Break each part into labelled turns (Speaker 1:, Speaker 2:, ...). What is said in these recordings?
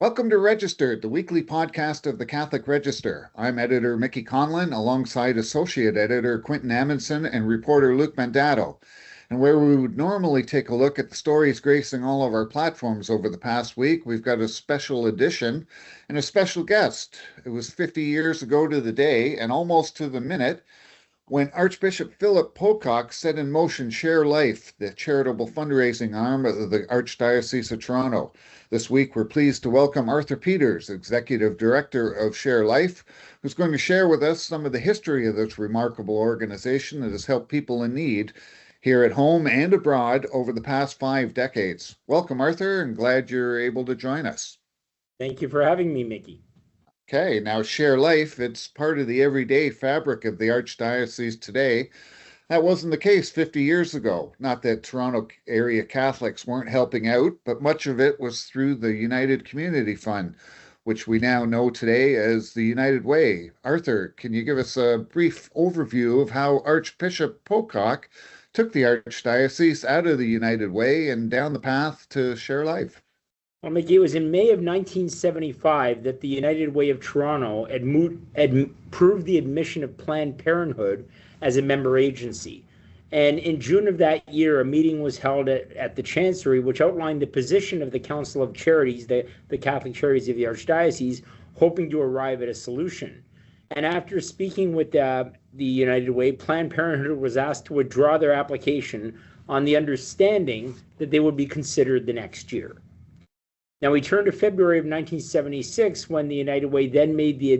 Speaker 1: Welcome to Registered, the weekly podcast of the Catholic Register. I'm editor Mickey Conlon, alongside associate editor Quinton Amundson and reporter Luke Mandato. And where we would normally take a look at the stories gracing all of our platforms over the past week, we've got a special edition and a special guest. It was 50 years ago to the day, and almost to the minute, when Archbishop Philip Pocock set in motion ShareLife, the charitable fundraising arm of the Archdiocese of Toronto. This week, we're pleased to welcome Arthur Peters, Executive Director of ShareLife, who's going to share with us some of the history of this remarkable organization that has helped people in need here at home and abroad over the past 5 decades. Welcome, Arthur, and glad you're able to join us.
Speaker 2: Thank you for having me, Mickey.
Speaker 1: Okay, now ShareLife, it's part of the everyday fabric of the Archdiocese today. That wasn't the case 50 years ago. Not that Toronto area Catholics weren't helping out, but much of it was through the United Community Fund, which we now know today as the United Way. Arthur, can you give us a brief overview of how Archbishop Pocock took the Archdiocese out of the United Way and down the path to ShareLife?
Speaker 2: Well, Mickey, it was in May of 1975 that the United Way of Toronto approved the admission of Planned Parenthood as a member agency. And in June of that year, a meeting was held at the Chancery, which outlined the position of the Council of Charities, the Catholic Charities of the Archdiocese, hoping to arrive at a solution. And after speaking with the United Way, Planned Parenthood was asked to withdraw their application on the understanding that they would be considered the next year. Now we turn to February of 1976, when the United Way then made the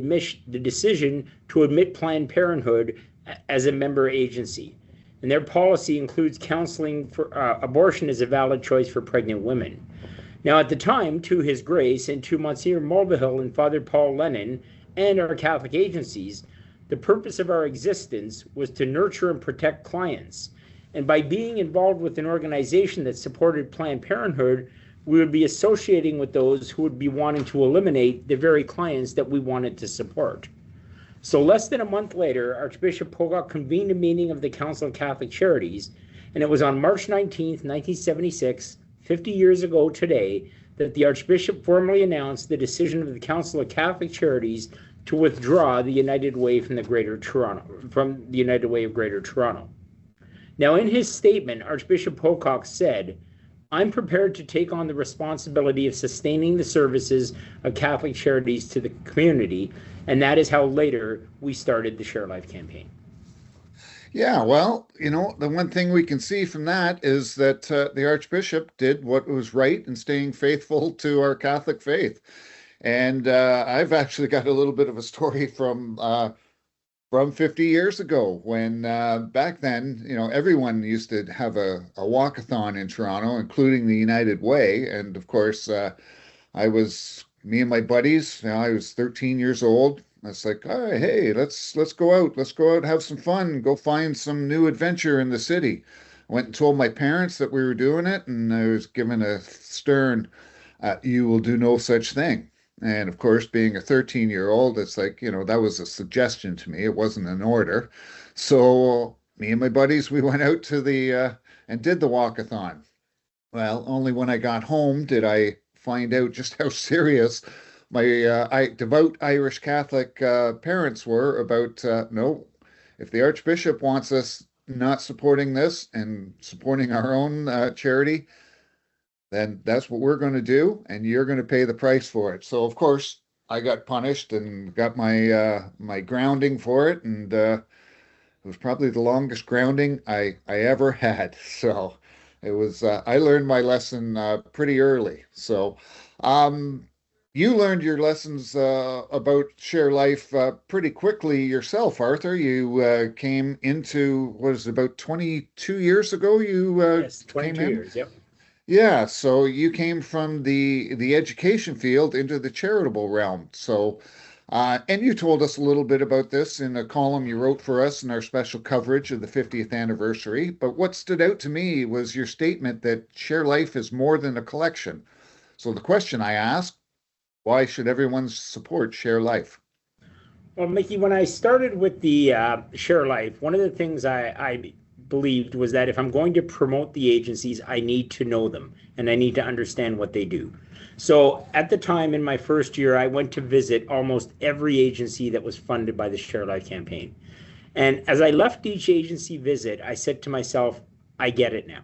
Speaker 2: decision to admit Planned Parenthood as a member agency. And their policy includes counseling for abortion as a valid choice for pregnant women. Now at the time, to His Grace and to Monsignor Mulvihill and Father Paul Lennon and our Catholic agencies, the purpose of our existence was to nurture and protect clients. And by being involved with an organization that supported Planned Parenthood, we would be associating with those who would be wanting to eliminate the very clients that we wanted to support. So less than a month later, Archbishop Pocock convened a meeting of the Council of Catholic Charities, and it was on March 19th, 1976, 50 years ago today, that the Archbishop formally announced the decision of the Council of Catholic Charities to withdraw the United Way from the United Way of Greater Toronto. Now, in his statement, Archbishop Pocock said, "I'm prepared to take on the responsibility of sustaining the services of Catholic Charities to the community," and that is how later we started the ShareLife campaign.
Speaker 1: Yeah, well, the one thing we can see from that is that the Archbishop did what was right in staying faithful to our Catholic faith. And I've actually got a little bit of a story from 50 years ago, when back then, everyone used to have a walkathon in Toronto, including the United Way. And of course, me and my buddies, I was 13 years old. I was like, "Oh, hey, let's go out. Let's go out, have some fun, go find some new adventure in the city." I went and told my parents that we were doing it, and I was given a stern, "You will do no such thing." And of course, being a 13-year-old, it's like, that was a suggestion to me. It wasn't an order. So me and my buddies, we went out to and did the walkathon. Well, only when I got home did I find out just how serious my devout Irish Catholic parents were about, no, if the Archbishop wants us not supporting this and supporting our own charity, then that's what we're going to do, and you're going to pay the price for it. So, of course, I got punished and got my grounding for it, and it was probably the longest grounding I ever had. So it was I learned my lesson pretty early. So you learned your lessons about ShareLife pretty quickly yourself, Arthur. You came into, what is it, about 22 years ago?
Speaker 2: Yes, 22 years, yep.
Speaker 1: Yeah, so you came from the education field into the charitable realm. So, and you told us a little bit about this in a column you wrote for us in our special coverage of the 50th anniversary. But what stood out to me was your statement that ShareLife is more than a collection. So the question I asked, why should everyone support ShareLife?
Speaker 2: Well, Mickey, when I started with the ShareLife, one of the things I believed was that if I'm going to promote the agencies, I need to know them and I need to understand what they do. So at the time in my first year, I went to visit almost every agency that was funded by the ShareLife campaign. And as I left each agency visit, I said to myself, I get it now.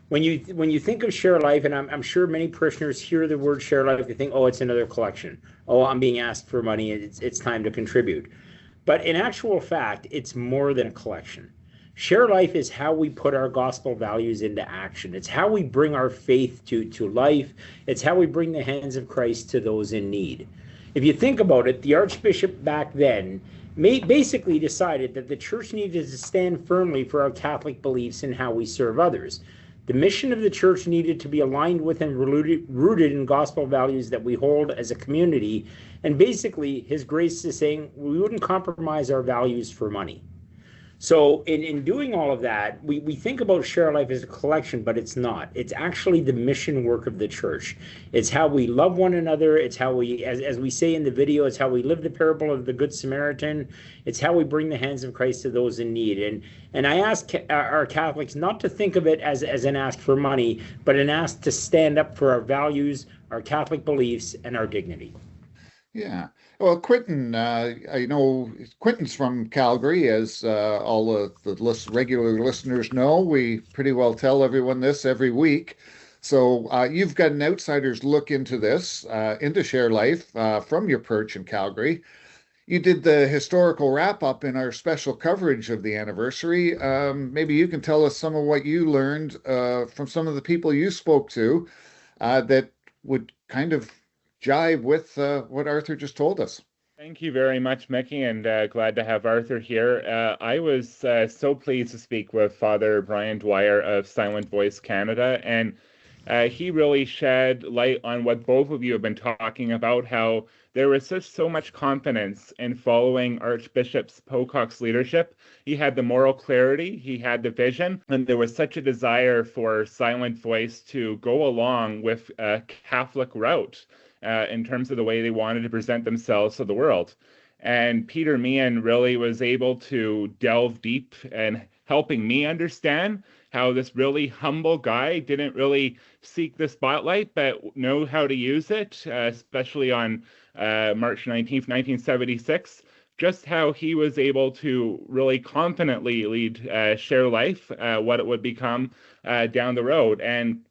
Speaker 2: When you think of ShareLife, and I'm sure many parishioners hear the word ShareLife, they think, oh, it's another collection. Oh, I'm being asked for money. It's time to contribute. But in actual fact, it's more than a collection. ShareLife is how we put our gospel values into action. It's how we bring our faith to life. It's how we bring the hands of Christ to those in need. If you think about it, the Archbishop back then basically decided that the church needed to stand firmly for our Catholic beliefs and how we serve others. The mission of the church needed to be aligned with and rooted in gospel values that we hold as a community. And basically, His Grace is saying we wouldn't compromise our values for money. So in doing all of that, we think about ShareLife as a collection, but it's not. It's actually the mission work of the church. It's how we love one another. It's how we, as we say in the video, it's how we live the parable of the Good Samaritan. It's how we bring the hands of Christ to those in need. And I ask our Catholics not to think of it as an ask for money, but an ask to stand up for our values, our Catholic beliefs, and our dignity.
Speaker 1: Yeah. Well, Quinton, I know Quinton's from Calgary, as all of the regular listeners know. We pretty well tell everyone this every week. So you've got an outsider's look into this, into ShareLife from your perch in Calgary. You did the historical wrap-up in our special coverage of the anniversary. Maybe you can tell us some of what you learned from some of the people you spoke to that would kind of jive with what Arthur just told us.
Speaker 3: Thank you very much, Mickey, and glad to have Arthur here. I was so pleased to speak with Father Brian Dwyer of Silent Voice Canada, and he really shed light on what both of you have been talking about, how there was just so much confidence in following Archbishop Pocock's leadership. He had the moral clarity, he had the vision, and there was such a desire for Silent Voice to go along with a Catholic route. In terms of the way they wanted to present themselves to the world. And Peter Meehan really was able to delve deep and helping me understand how this really humble guy didn't really seek the spotlight, but know how to use it, especially on March 19th, 1976, just how he was able to really confidently lead ShareLife, what it would become down the road. And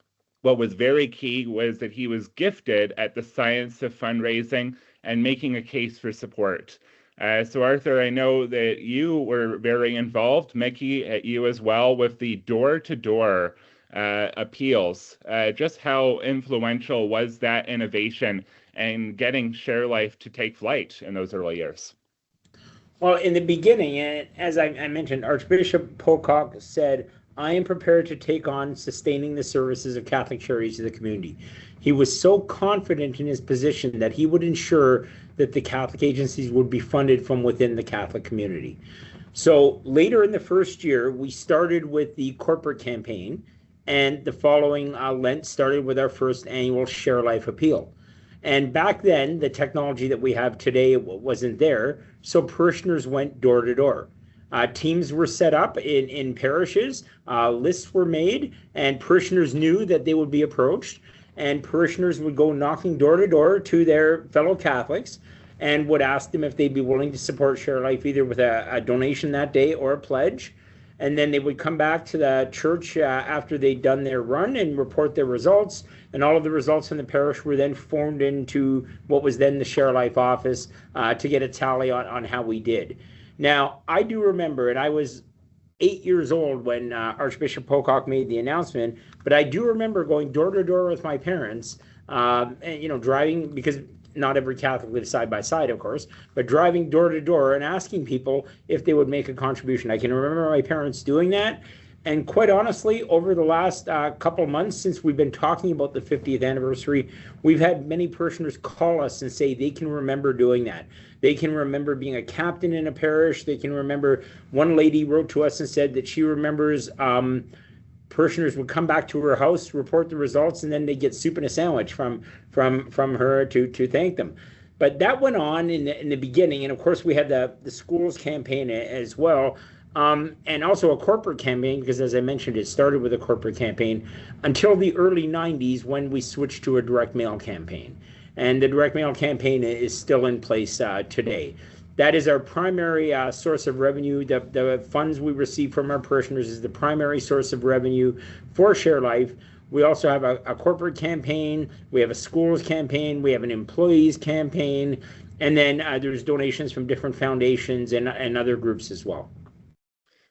Speaker 3: what was very key was that he was gifted at the science of fundraising and making a case for support. So Arthur, I know that you were very involved, Mickey, you as well, with the door-to-door appeals. Just how influential was that innovation and getting ShareLife to take flight in those early years?
Speaker 2: Well, in the beginning, as I mentioned, Archbishop Pocock said, I am prepared to take on sustaining the services of Catholic Charities to the community. He was so confident in his position that he would ensure that the Catholic agencies would be funded from within the Catholic community. So later in the first year, we started with the corporate campaign, and the following Lent started with our first annual ShareLife appeal. And back then, the technology that we have today wasn't there, so parishioners went door to door. Teams were set up in parishes, lists were made, and parishioners knew that they would be approached, and parishioners would go knocking door to door to their fellow Catholics and would ask them if they'd be willing to support ShareLife either with a donation that day or a pledge. And then they would come back to the church after they'd done their run and report their results. And all of the results in the parish were then formed into what was then the ShareLife office to get a tally on how we did. Now, I do remember, and I was 8 years old when Archbishop Pocock made the announcement, but I do remember going door to door with my parents, and driving, because not every Catholic lives side by side, of course, but driving door to door and asking people if they would make a contribution. I can remember my parents doing that. And quite honestly, over the last couple of months since we've been talking about the 50th anniversary, we've had many parishioners call us and say they can remember doing that. They can remember being a captain in a parish. They can remember, one lady wrote to us and said that she remembers parishioners would come back to her house, report the results, and then they get soup and a sandwich from her to thank them. But that went on in the beginning, and of course we had the schools campaign as well. and also a corporate campaign, because as I mentioned, it started with a corporate campaign until the early 90s when we switched to a direct mail campaign. And the direct mail campaign is still in place today. That is our primary source of revenue. The funds we receive from our parishioners is the primary source of revenue for ShareLife. We also have a corporate campaign, we have a schools campaign, we have an employees campaign, and then there's donations from different foundations and other groups as well.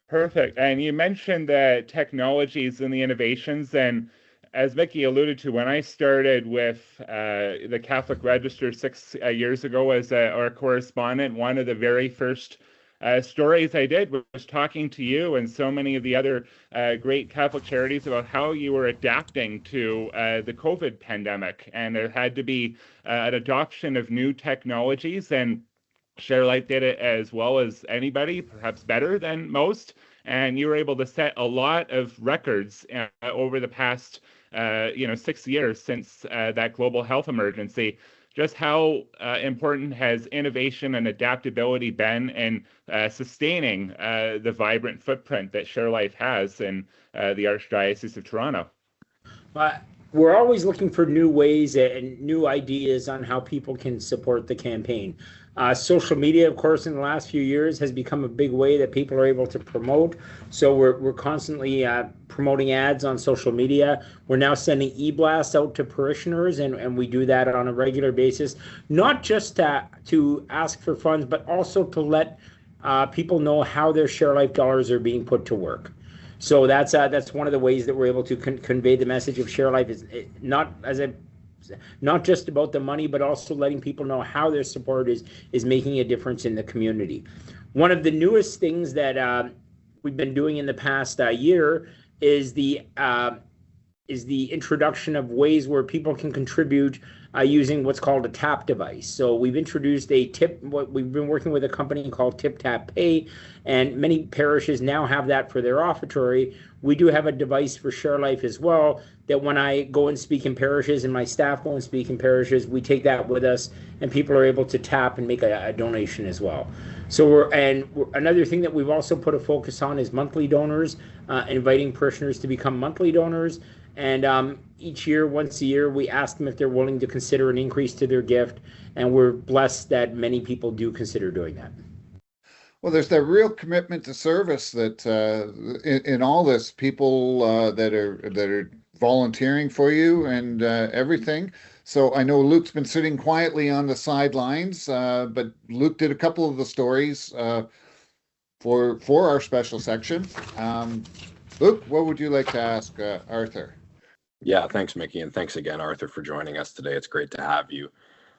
Speaker 3: Perfect. And you mentioned the technologies and the innovations. And as Mickey alluded to, when I started with the Catholic Register 6 years ago as our correspondent, one of the very first stories I did was talking to you and so many of the other great Catholic charities about how you were adapting to the COVID pandemic. And there had to be an adoption of new technologies, and ShareLife did it as well as anybody, perhaps better than most. And you were able to set a lot of records over the past 6 years since that global health emergency. Just how important has innovation and adaptability been in sustaining the vibrant footprint that ShareLife has in the Archdiocese of Toronto?
Speaker 2: We're always looking for new ways and new ideas on how people can support the campaign. Social media, of course, in the last few years has become a big way that people are able to promote. So we're constantly promoting ads on social media. We're now sending e-blasts out to parishioners, and we do that on a regular basis, not just to ask for funds, but also to let people know how their ShareLife dollars are being put to work. So that's one of the ways that we're able to convey the message of ShareLife, is not just about the money, but also letting people know how their support is making a difference in the community. One of the newest things that we've been doing in the past year is the introduction of ways where people can contribute using what's called a tap device. So we've introduced we've been working with a company called Tip Tap Pay, and many parishes now have that for their offertory. We do have a device for ShareLife as well, that when I go and speak in parishes and my staff go and speak in parishes, we take that with us, and people are able to tap and make a donation as well. So another thing that we've also put a focus on is monthly donors, inviting parishioners to become monthly donors. And each year, once a year, we ask them if they're willing to consider an increase to their gift, and we're blessed that many people do consider doing that.
Speaker 1: Well, there's that real commitment to service that in all this, people that are volunteering for you and everything. So I know Luke's been sitting quietly on the sidelines, but Luke did a couple of the stories for our special section. Luke, what would you like to ask Arthur?
Speaker 4: Yeah, thanks, Mickey, and thanks again, Arthur, for joining us today. It's great to have you.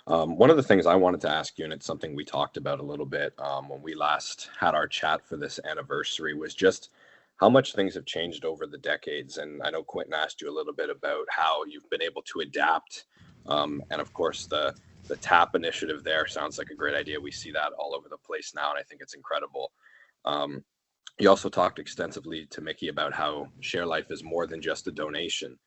Speaker 4: One of the things I wanted to ask you, and it's something we talked about a little bit when we last had our chat for this anniversary, was just how much things have changed over the decades. And I know Quinton asked you a little bit about how you've been able to adapt. And of course, the TAP initiative there sounds like a great idea. We see that all over the place now, and I think it's incredible. You also talked extensively to Mickey about how ShareLife is more than just a donation.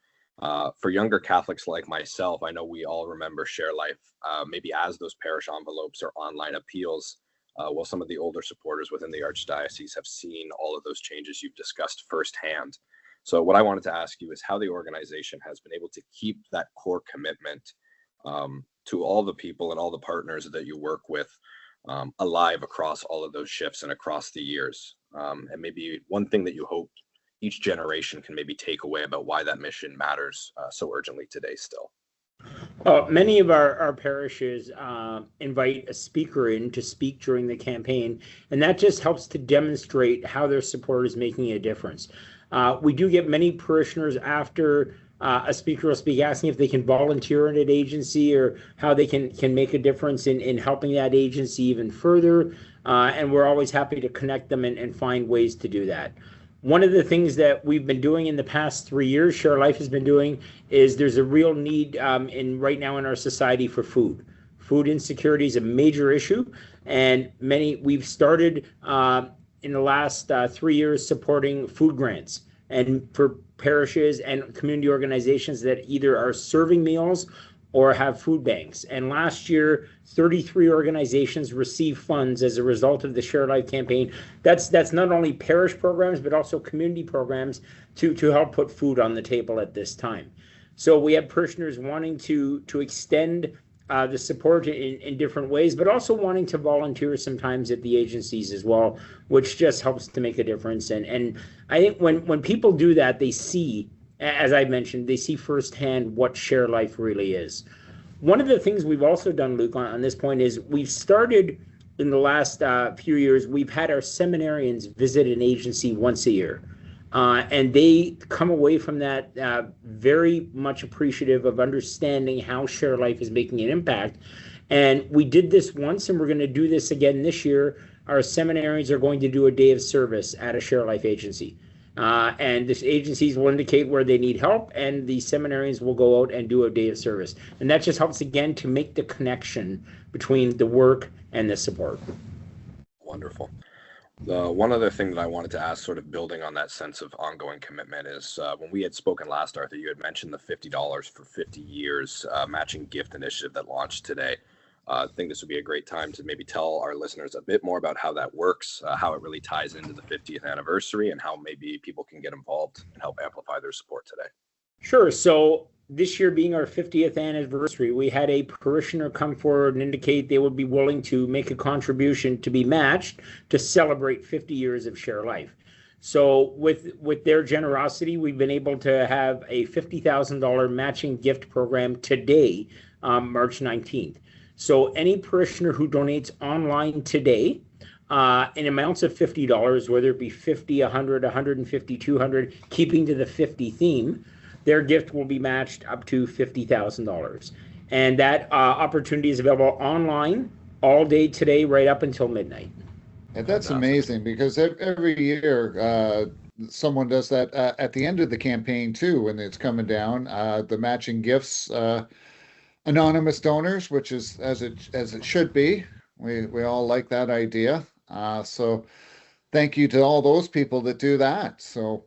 Speaker 4: For younger Catholics like myself, I know we all remember ShareLife maybe as those parish envelopes or online appeals, while some of the older supporters within the Archdiocese have seen all of those changes you've discussed firsthand. So what I wanted to ask you is how the organization has been able to keep that core commitment to all the people and all the partners that you work with alive across all of those shifts and across the years. And maybe one thing that you hope each generation can maybe take away about why that mission matters so urgently today still.
Speaker 2: Many of our parishes invite a speaker in to speak during the campaign, and that just helps to demonstrate how their support is making a difference. We do get many parishioners after a speaker will speak asking if they can volunteer in an agency or how they can make a difference in helping that agency even further, and we're always happy to connect them and find ways to do that. One of the things that we've been doing in the past 3 years, ShareLife has been doing, is there's a real need right now in our society for food. Food insecurity is a major issue, and we've started in the last 3 years supporting food grants and for parishes and community organizations that either are serving meals or have food banks. And last year, 33 organizations received funds as a result of the ShareLife campaign. That's not only parish programs, but also community programs to help put food on the table at this time. So we have parishioners wanting to extend the support in different ways, but also wanting to volunteer sometimes at the agencies as well, which just helps to make a difference. And I think when people do that, they see, as I mentioned, they see firsthand what ShareLife really is. One of the things we've also done, Luke, on this point is we've started in the last few years, we've had our seminarians visit an agency once a year. And they come away from that very much appreciative of understanding how ShareLife is making an impact. And we did this once, and we're going to do this again this year. Our seminarians are going to do a day of service at a ShareLife agency. And the agencies will indicate where they need help, and the seminarians will go out and do a day of service. And that just helps, again, to make the connection between the work and the support.
Speaker 4: Wonderful. One other thing that I wanted to ask, sort of building on that sense of ongoing commitment, is when we had spoken last, Arthur, you had mentioned the $50 for 50 years matching gift initiative that launched today. I think this would be a great time to maybe tell our listeners a bit more about how that works, how it really ties into the 50th anniversary, and how maybe people can get involved and help amplify their support today.
Speaker 2: Sure. So this year being our 50th anniversary, we had a parishioner come forward and indicate they would be willing to make a contribution to be matched to celebrate 50 years of ShareLife. So with their generosity, we've been able to have a $50,000 matching gift program today, March 19th. So any parishioner who donates online today in amounts of $50, whether it be 50, 100, 150, 200, keeping to the 50 theme, their gift will be matched up to $50,000. And that opportunity is available online all day today, right up until midnight.
Speaker 1: And that's amazing, because every year someone does that at the end of the campaign too, when it's coming down, the matching gifts, anonymous donors, which is as it should be. We all like that idea. So thank you to all those people that do that. So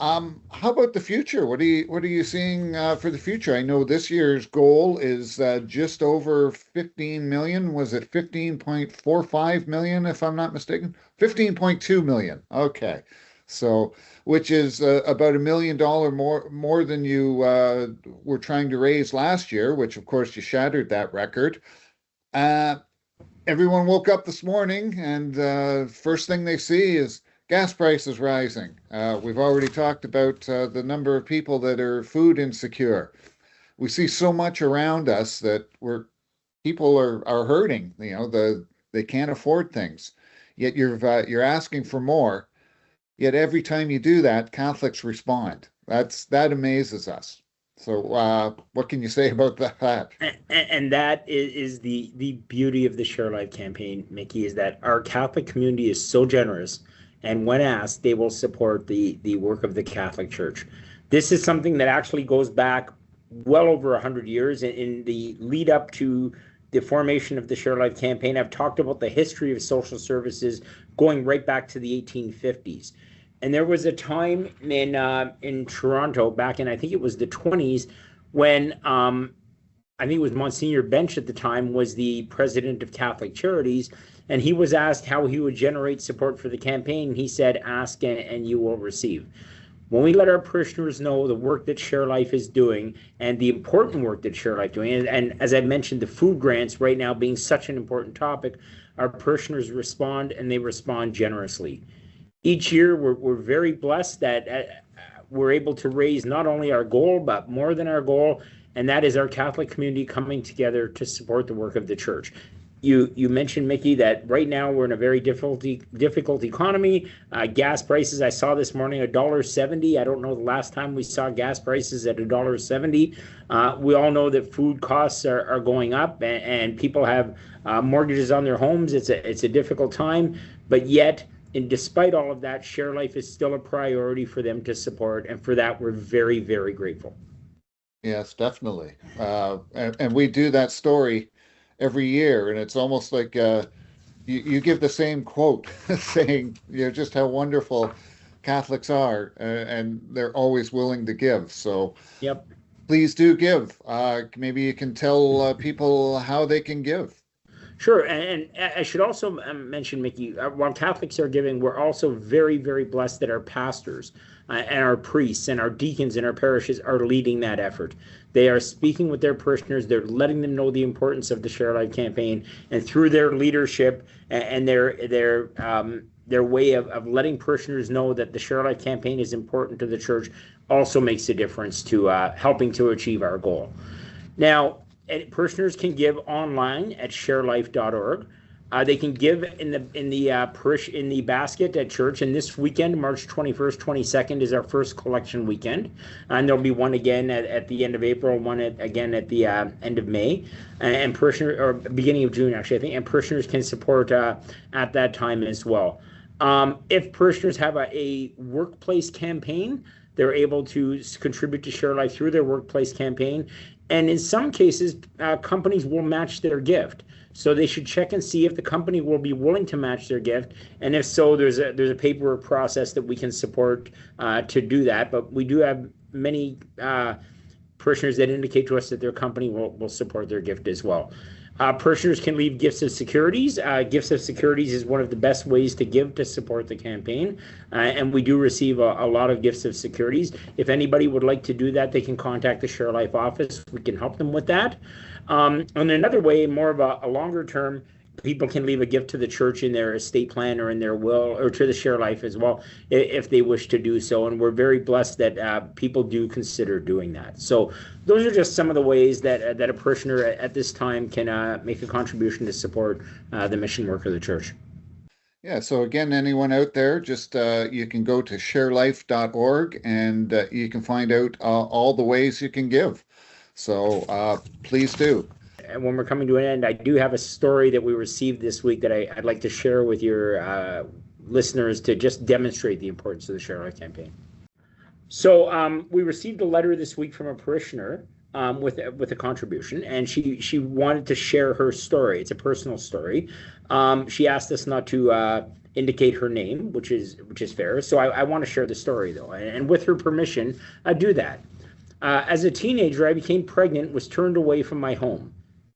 Speaker 1: how about the future? What are you seeing for the future? I know this year's goal is just over 15 million. Was it 15.45 million, if I'm not mistaken? 15.2 million. Okay. So, which is about $1 million more than you were trying to raise last year, which of course you shattered that record. Everyone woke up this morning, and first thing they see is gas prices rising. We've already talked about the number of people that are food insecure. We see so much around us that people are hurting. They can't afford things. Yet you're asking for more. Yet every time you do that, Catholics respond. That amazes us. So what can you say about that?
Speaker 2: And that is the beauty of the ShareLife campaign, Mickey, is that our Catholic community is so generous. And when asked, they will support the work of the Catholic Church. This is something that actually goes back well over 100 years. In the lead up to the formation of the ShareLife campaign, I've talked about the history of social services going right back to the 1850s. And there was a time in Toronto back in, I think it was the 20s, when I think it was Monsignor Bench at the time was the president of Catholic Charities, and he was asked how he would generate support for the campaign. He said, ask and you will receive. When we let our parishioners know the work that ShareLife is doing and the important work that ShareLife is doing, and as I mentioned, the food grants right now being such an important topic, our parishioners respond, and they respond generously. Each year, we're very blessed that we're able to raise not only our goal, but more than our goal, and that is our Catholic community coming together to support the work of the Church. You mentioned, Mickey, that right now we're in a very difficult economy. Gas prices, I saw this morning, $1.70. I don't know the last time we saw gas prices at $1.70. We all know that food costs are going up, and people have mortgages on their homes. It's a difficult time, but yet, and despite all of that, ShareLife is still a priority for them to support, and for that, we're very, very grateful.
Speaker 1: Yes, definitely. And we do that story every year, and it's almost like you give the same quote saying just how wonderful Catholics are, and they're always willing to give. So
Speaker 2: yep.
Speaker 1: please do give. Maybe you can tell people how they can give.
Speaker 2: Sure, and I should also mention, Mickey, while Catholics are giving, we're also very, very blessed that our pastors and our priests and our deacons in our parishes are leading that effort. They are speaking with their parishioners. They're letting them know the importance of the Share Life campaign, and through their leadership and their way of letting parishioners know that the Share Life campaign is important to the church also makes a difference to helping to achieve our goal. Now, parishioners can give online at sharelife.org. They can give in the basket at church. And this weekend, March 21st, 22nd, is our first collection weekend. And there'll be one again at the end of April, one again at the end of May, and parishioners, or beginning of June, actually, I think. And parishioners can support at that time as well. If parishioners have a workplace campaign, they're able to contribute to Share Life through their workplace campaign. And in some cases, companies will match their gift. So they should check and see if the company will be willing to match their gift. And if so, there's a paperwork process that we can support to do that. But we do have many parishioners that indicate to us that their company will support their gift as well. Parishioners can leave gifts of securities. Gifts of securities is one of the best ways to give to support the campaign. And we do receive a lot of gifts of securities. If anybody would like to do that, they can contact the Share Life office. We can help them with that. And another way, more of a longer term, people can leave a gift to the church in their estate plan or in their will, or to the Share Life as well, if they wish to do so. And we're very blessed that people do consider doing that. So those are just some of the ways that a parishioner at this time can make a contribution to support the mission work of the church.
Speaker 1: Yeah, so again, anyone out there, just you can go to sharelife.org and you can find out all the ways you can give. So please do.
Speaker 2: And when we're coming to an end, I do have a story that we received this week that I'd like to share with your listeners to just demonstrate the importance of the Share Life campaign. So we received a letter this week from a parishioner with a contribution, and she wanted to share her story. It's a personal story. She asked us not to indicate her name, which is fair. So I want to share the story though, and with her permission, I do that. As a teenager, I became pregnant, was turned away from my home.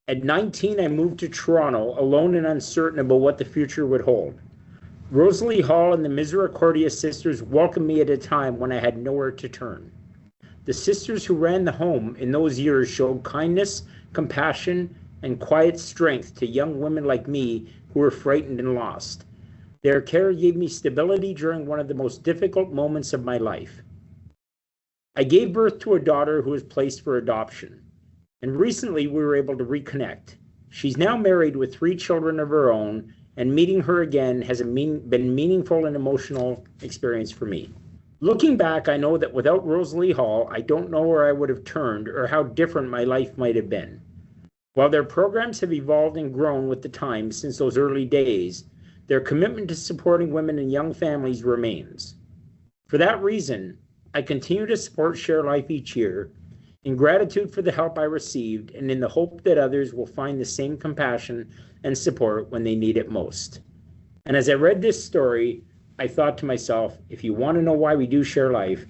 Speaker 2: At 19, I moved to Toronto, alone and uncertain about what the future would hold. Rosalie Hall and the Misericordia Sisters welcomed me at a time when I had nowhere to turn. The sisters who ran the home in those years showed kindness, compassion, and quiet strength to young women like me who were frightened and lost. Their care gave me stability during one of the most difficult moments of my life. I gave birth to a daughter who was placed for adoption. And recently we were able to reconnect. She's now married with 3 children of her own, and meeting her again has been meaningful and emotional experience for me. Looking back, I know that without Rosalie Hall, I don't know where I would have turned or how different my life might have been. While their programs have evolved and grown with the times since those early days, their commitment to supporting women and young families remains. For that reason, I continue to support Share Life each year, in gratitude for the help I received and in the hope that others will find the same compassion and support when they need it most. And as I read this story, I thought to myself, if you want to know why we do Share Life,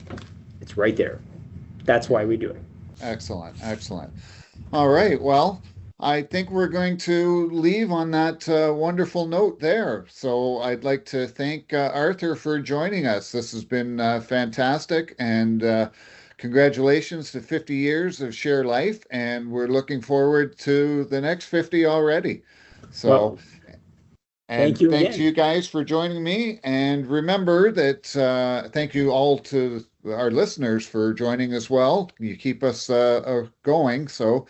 Speaker 2: it's right there. That's why we do it.
Speaker 1: Excellent, excellent. All right, well, I think we're going to leave on that wonderful note there. So I'd like to thank Arthur for joining us. This has been fantastic, and congratulations to 50 years of Share Life, and we're looking forward to the next 50 already. So, well, and thanks you guys for joining me. And remember that thank you all to our listeners for joining as well. You keep us going. So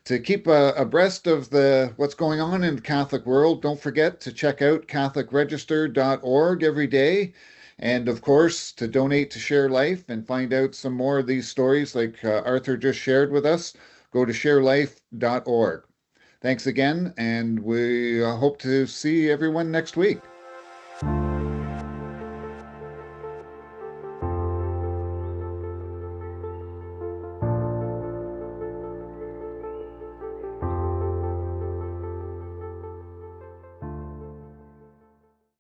Speaker 1: to keep abreast of what's going on in the Catholic world, don't forget to check out catholicregister.org every day. And of course, to donate to Share Life and find out some more of these stories like Arthur just shared with us, go to sharelife.org. Thanks again, and we hope to see everyone next week.